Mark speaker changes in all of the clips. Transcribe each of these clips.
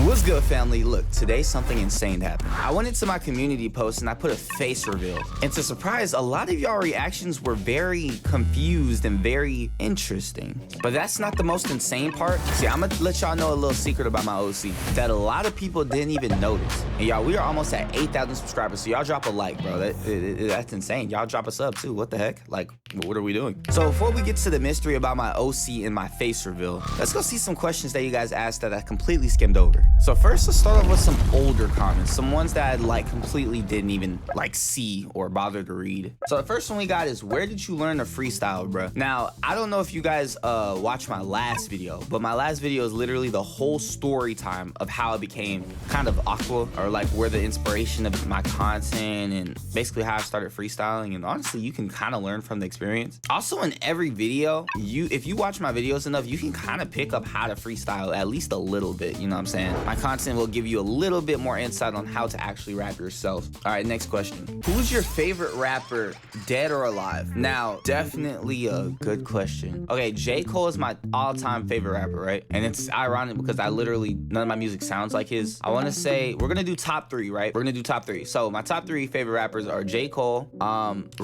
Speaker 1: What's good, family? Look, today something insane happened. I went into my community post and I put a face reveal. And to surprise, a lot of y'all reactions were very confused and very interesting. But that's not the most insane part. See, I'm gonna let y'all know a little secret about my OC that a lot of people didn't even notice. And y'all, we are almost at 8,000 subscribers, so y'all drop a like, bro. That's insane. Y'all drop a sub too. What the heck? Like, what are we doing? So before we get to the mystery about my OC and my face reveal, let's go see some questions that you guys asked that I completely skimmed over. So first, let's start off with some older comments, some ones that I like completely didn't even like see or bother to read. So the first one we got is, where did you learn to freestyle, bro? Now, I don't know if you guys watched my last video, but my last video is literally the whole story time of how I became kind of Aqua, or like where the inspiration of my content and basically how I started freestyling. And honestly, you can kind of learn from the experience. Also, in every video, if you watch my videos enough, you can kind of pick up how to freestyle at least a little bit, you know what I'm saying? My content will give you a little bit more insight on how to actually rap yourself. All right, next question. Who's your favorite rapper, dead or alive? Now, definitely a good question. Okay, J. Cole is my all-time favorite rapper, right? And it's ironic because none of my music sounds like his. I want to say, we're gonna do top three, right? We're gonna do top three. So my top three favorite rappers are J. Cole,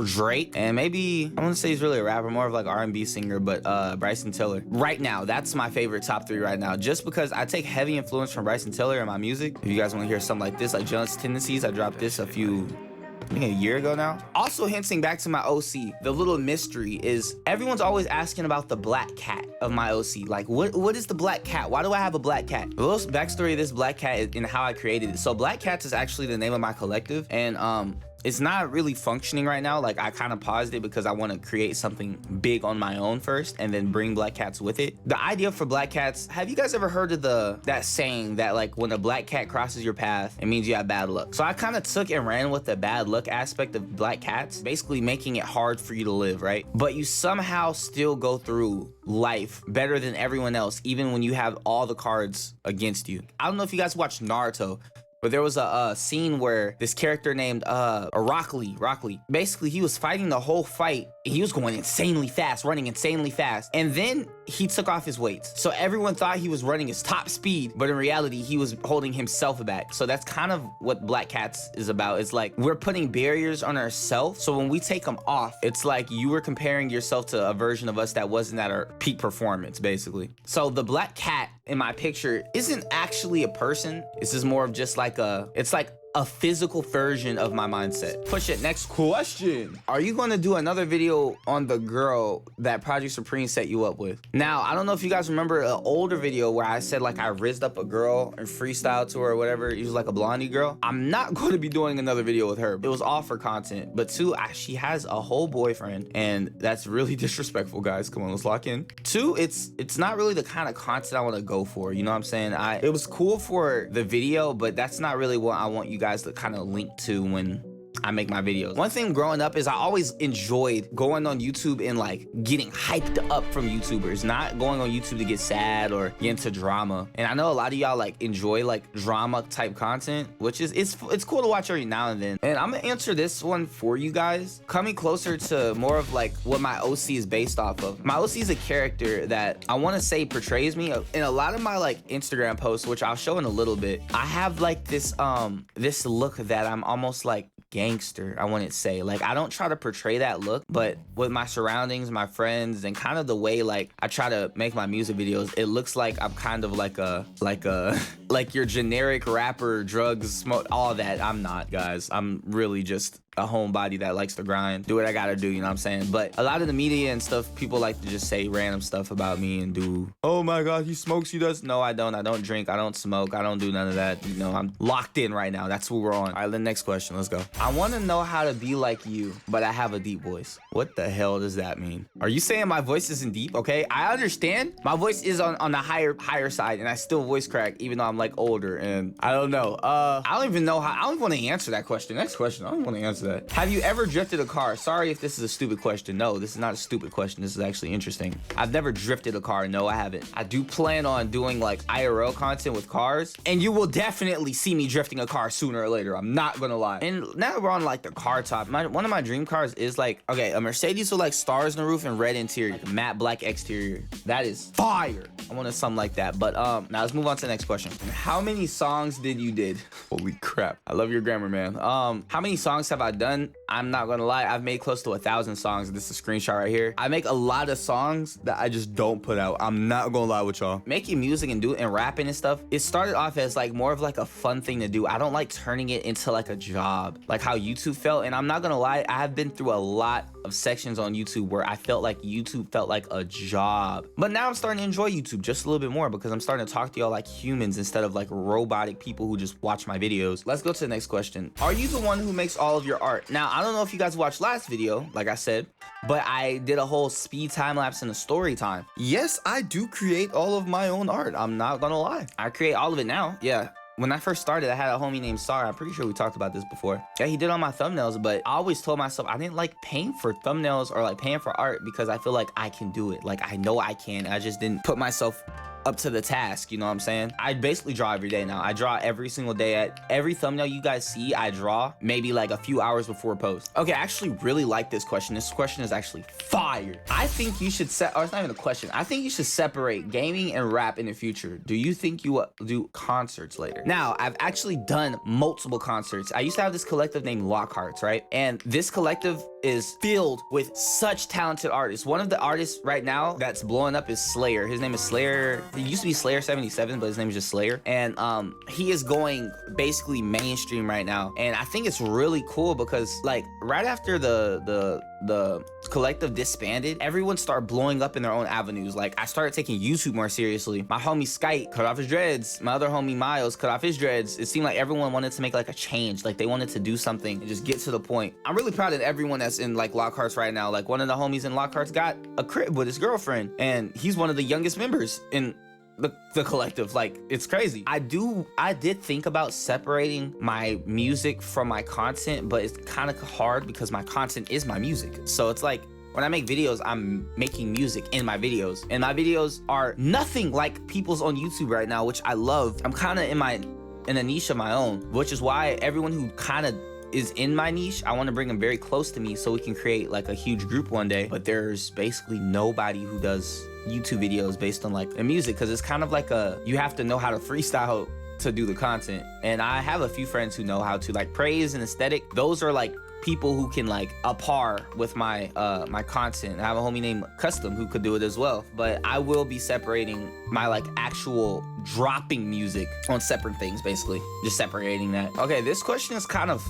Speaker 1: Drake, and maybe, I want to say he's really a rapper, more of like R&B singer, but Bryson Tiller. Right now, that's my favorite top three right now, just because I take heavy influence from Bryson Tiller in my music. If you guys want to hear something like this, like Jealous Tendencies, I dropped this I think a year ago now. Also, hinting back to my OC, the little mystery is everyone's always asking about the black cat of my OC. Like, what is the black cat? Why do I have a black cat? The little backstory of this black cat and how I created it. So Black Cats is actually the name of my collective, and it's not really functioning right now. Like, I kind of paused it because I want to create something big on my own first and then bring Black Cats with it. The idea for Black Cats, have you guys ever heard of that saying that like when a black cat crosses your path, it means you have bad luck? So I kind of took and ran with the bad luck aspect of Black Cats, basically making it hard for you to live, right? But you somehow still go through life better than everyone else, even when you have all the cards against you. I don't know if you guys watch Naruto, but there was a scene where this character named Rock Lee, basically he was fighting the whole fight. He was going insanely fast, running insanely fast. And then he took off his weights. So everyone thought he was running his top speed, but in reality, he was holding himself back. So that's kind of what Black Cats is about. It's like we're putting barriers on ourselves. So when we take them off, it's like you were comparing yourself to a version of us that wasn't at our peak performance, basically. So the black cat in my picture isn't actually a person. This is more of just like it's like a physical version of my mindset. Push it. Next question. Are you going to do another video on the girl that Project Supreme set you up with? Now, I don't know if you guys remember an older video where I said like I rizzed up a girl and freestyle to her or whatever. It was like a blondie girl. I'm not going to be doing another video with her. It was all for content. But two, she has a whole boyfriend, and that's really disrespectful, guys. Come on, let's lock in. Two, it's not really the kind of content I want to go for. You know what I'm saying? It was cool for the video, but that's not really what I want you guys to kind of link to when I make my videos. One thing growing up is I always enjoyed going on YouTube and like getting hyped up from YouTubers, not going on YouTube to get sad or get into drama. And I know a lot of y'all like enjoy like drama type content, which is it's cool to watch every now and then. And I'm gonna answer this one for you guys, coming closer to more of like what my OC is based off of. My OC is a character that I want to say portrays me in a lot of my like Instagram posts, which I'll show in a little bit. I have like this look that I'm almost like gangster, I wouldn't say. Like, I don't try to portray that look, but with my surroundings, my friends, and kind of the way like I try to make my music videos, it looks like I'm kind of like like your generic rapper, drugs, smoke, all that. I'm not, guys. I'm really just a homebody that likes to grind, do what I gotta do, you know what I'm saying? But a lot of the media and stuff, people like to just say random stuff about me and do, oh my god, he smokes, he does. No, I don't drink, I don't smoke, I don't do none of that. You know, I'm locked in right now. That's what we're on. All right, the next question, let's go. I want to know how to be like you, but I have a deep voice. What the hell does that mean? Are you saying my voice isn't deep? Okay, I understand my voice is on the higher side, and I still voice crack even though I'm like older, and I don't know. I don't even know how. I don't want to answer that question. Next question. I don't want to answer answer that. Have you ever drifted a car? Sorry if this is a stupid question. No, this is not a stupid question. This is actually interesting. I've never drifted a car. No, I haven't. I do plan on doing like IRL content with cars, and you will definitely see me drifting a car sooner or later. I'm not gonna lie. And now we're on like the car top. One of my dream cars is like, okay, a Mercedes with like stars in the roof and red interior, matte black exterior. That is fire. I wanted something like that. But now let's move on to the next question. How many songs did you did? Holy crap. I love your grammar, man. How many songs have I done? I'm not gonna lie, I've made close to 1,000 songs. This is a screenshot right here. I make a lot of songs that I just don't put out. I'm not gonna lie with y'all. Making music and rapping and stuff, it started off as like more of like a fun thing to do. I don't like turning it into like a job, like how YouTube felt. And I'm not gonna lie, I have been through a lot of sections on YouTube where I felt like YouTube felt like a job. But now I'm starting to enjoy YouTube just a little bit more because I'm starting to talk to y'all like humans instead of like robotic people who just watch my videos. Let's go to the next question. Are you the one who makes all of your art? Now, I don't know if you guys watched last video, like I said, but I did a whole speed time lapse and a story time. Yes, I do create all of my own art. I'm not gonna lie. I create all of it now. Yeah. When I first started, I had a homie named Sar. I'm pretty sure we talked about this before. Yeah, he did all my thumbnails, but I always told myself I didn't like paying for thumbnails or like paying for art because I feel like I can do it. Like, I know I can. I just didn't put myself up to the task, you know what I'm saying? I basically draw every day now. I draw every single day. At every thumbnail you guys see, I draw maybe like a few hours before post. Okay, I actually really like this question. This question is actually fire. I think you should set, or it's not even a question. I think you should separate gaming and rap in the future. Do you think you will do concerts later? Now, I've actually done multiple concerts. I used to have this collective named Lockhearts, right? And this collective is filled with such talented artists. One of the artists right now that's blowing up is Slayer. His name is Slayer. He used to be Slayer 77, but his name is just Slayer. And he is going basically mainstream right now. And I think it's really cool because like right after the collective disbanded, everyone started blowing up in their own avenues. Like I started taking YouTube more seriously. My homie Skype cut off his dreads. My other homie Miles cut off his dreads. It seemed like everyone wanted to make like a change. Like they wanted to do something and just get to the point. I'm really proud of everyone that's in like Lockhearts right now. Like one of the homies in Lockhearts got a crib with his girlfriend and he's one of the youngest members in the collective. Like it's crazy. I did think about separating my music from my content, but it's kind of hard because my content is my music. So it's like when I make videos, I'm making music in my videos, and my videos are nothing like people's on YouTube right now, which I love. I'm kind of in a niche of my own, which is why everyone who kind of is in my niche, I want to bring them very close to me so we can create like a huge group one day. But there's basically nobody who does YouTube videos based on like the music, because it's kind of like you have to know how to freestyle to do the content. And I have a few friends who know how to, like praise and aesthetic. Those are like people who can like par with my my content. I have a homie named Custom who could do it as well. But I will be separating my like actual dropping music on separate things, basically just separating that. Okay, this question is kind of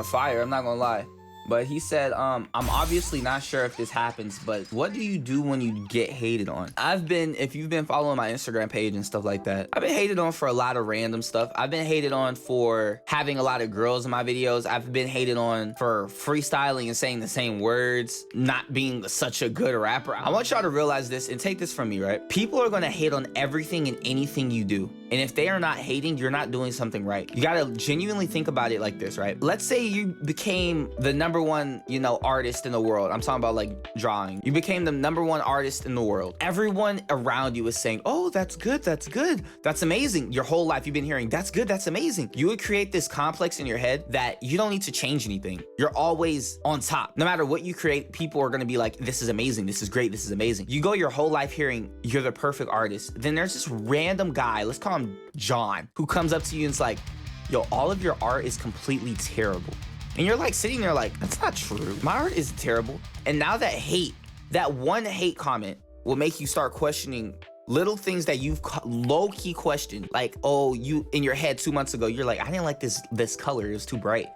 Speaker 1: fire, I'm not gonna lie. But he said, I'm obviously not sure if this happens, but what do you do when you get hated on? If you've been following my Instagram page and stuff like that, I've been hated on for a lot of random stuff. I've been hated on for having a lot of girls in my videos. I've been hated on for freestyling and saying the same words, not being such a good rapper. I want y'all to realize this and take this from me, right? People are gonna hate on everything and anything you do. And if they are not hating, you're not doing something right. You gotta genuinely think about it like this, right? Let's say you became the #1, artist in the world. I'm talking about like drawing. You became the #1 artist in the world. Everyone around you is saying, oh, that's good, that's good, that's amazing. Your whole life you've been hearing, that's good, that's amazing. You would create this complex in your head that you don't need to change anything. You're always on top. No matter what you create, people are gonna be like, this is amazing, this is great, this is amazing. You go your whole life hearing you're the perfect artist. Then there's this random guy, let's call him John, who comes up to you and it's like, yo, all of your art is completely terrible. And you're like sitting there like, that's not true. My art is terrible. And now that one hate comment will make you start questioning little things that you've low-key questioned. Like, oh, you in your head 2 months ago, you're like, I didn't like this color, it was too bright.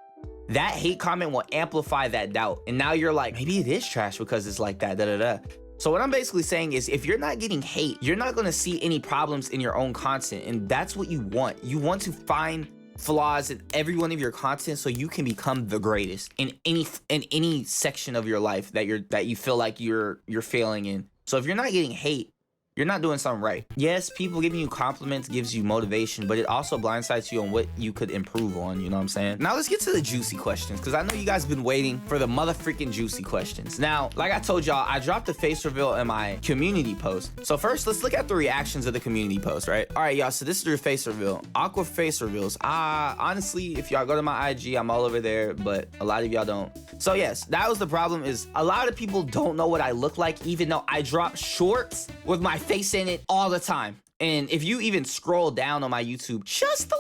Speaker 1: That hate comment will amplify that doubt. And now you're like, maybe it is trash because it's like that, da-da-da. So what I'm basically saying is, if you're not getting hate, you're not gonna see any problems in your own content. And that's what you want. You want to find flaws in every one of your content so you can become the greatest in any section of your life that you feel like you're failing in. So if you're not getting hate, you're not doing something right. Yes, people giving you compliments gives you motivation, but it also blindsides you on what you could improve on, you know what I'm saying? Now let's get to the juicy questions, because I know you guys have been waiting for the motherfucking juicy questions. Now, like I told y'all, I dropped a face reveal in my community post. So first, let's look at the reactions of the community post, right? All right, y'all, so this is your face reveal. Aqua face reveals. Honestly, if y'all go to my IG, I'm all over there, but a lot of y'all don't. So yes, that was the problem, is a lot of people don't know what I look like, even though I drop shorts with my face in it all the time. And if you even scroll down on my YouTube just a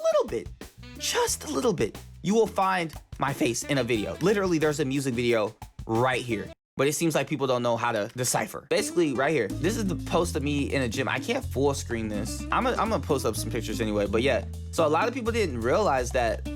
Speaker 1: little bit, you will find my face in a video. Literally, there's a music video right here. But it seems like people don't know how to decipher. Basically, right here, this is the post of me in a gym. I can't full screen this. I'm gonna post up some pictures anyway, but yeah. So a lot of people didn't realize that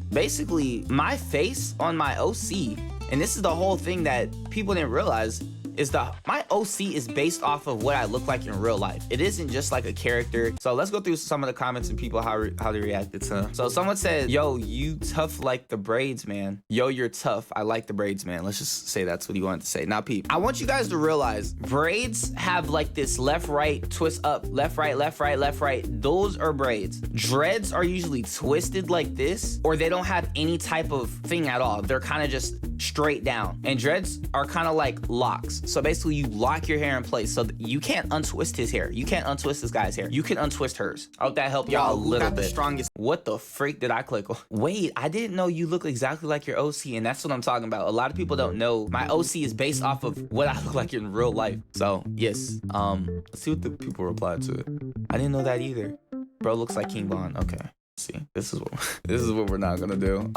Speaker 1: basically my face on my OC, and this is the whole thing that people didn't realize, is my OC is based off of what I look like in real life. It isn't just like a character. So let's go through some of the comments and people how they reacted to. So someone said, yo, you tough like the braids, man. Yo, you're tough. I like the braids, man. Let's just say that's what he wanted to say. Now, peep, I want you guys to realize braids have like this left, right, twist up, left, right, left, right, left, right. Those are braids. Dreads are usually twisted like this, or they don't have any type of thing at all. They're kind of just straight down. And dreads are kind of like locks. So basically you lock your hair in place, so you can't untwist his hair. You can't untwist this guy's hair. You can untwist hers. I hope that helped y'all a little bit. Strongest. What the freak did I click on? Wait, I didn't know you look exactly like your OC, and that's what I'm talking about. A lot of people don't know my OC is based off of what I look like in real life. So yes, let's see what the people replied to it. I didn't know that either. Bro looks like King Von. Okay. See, this is what we're not gonna do.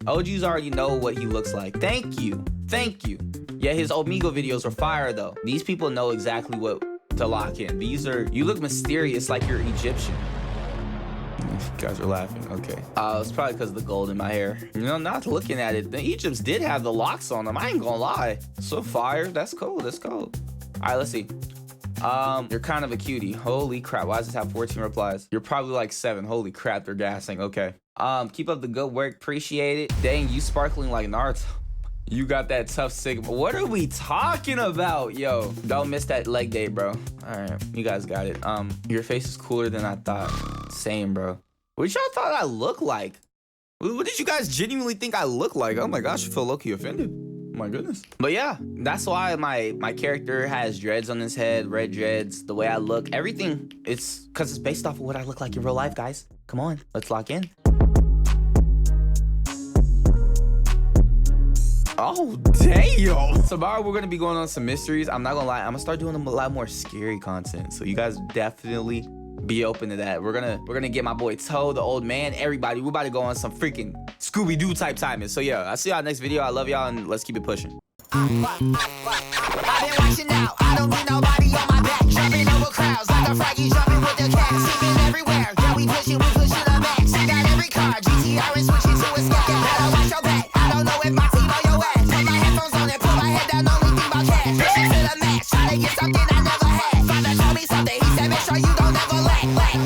Speaker 1: OGs already know what he looks like. Thank you. Yeah, his Omegle videos are fire though. These people know exactly what to lock in. You look mysterious like you're Egyptian. You guys are laughing, okay. It's probably because of the gold in my hair. You know, not looking at it, the Egypts did have the locks on them. I ain't gonna lie. So fire, that's cool. All right, let's see. You're kind of a cutie. Holy crap, why does this have 14 replies? You're probably like 7. Holy crap, they're gassing. Okay. Keep up the good work. Appreciate it. Dang, you sparkling like Naruto. You got that tough sigma. What are we talking about, yo? Don't miss that leg day, bro. All right, you guys got it. Your face is cooler than I thought. Same, bro. What y'all thought I looked like? What did you guys genuinely think I look like? Oh my gosh, I feel low-key offended. My goodness. But yeah, that's why my character has dreads on his head, red dreads, the way I look, everything. It's because it's based off of what I look like in real life, guys. Come on, let's lock in. Oh, damn. Tomorrow we're gonna be going on some mysteries. I'm not gonna lie, I'm gonna start doing a lot more scary content. So you guys definitely be open to that. We're gonna get my boy Toe, the old man, everybody. We're about to go on some freaking Scooby-Doo type timing. So yeah, I'll see y'all next video. I love y'all, and let's keep it pushing. I've been watching now. I don't need nobody on my back. Jumping over crowds like a froggy jumping with the cat. Sleeping everywhere.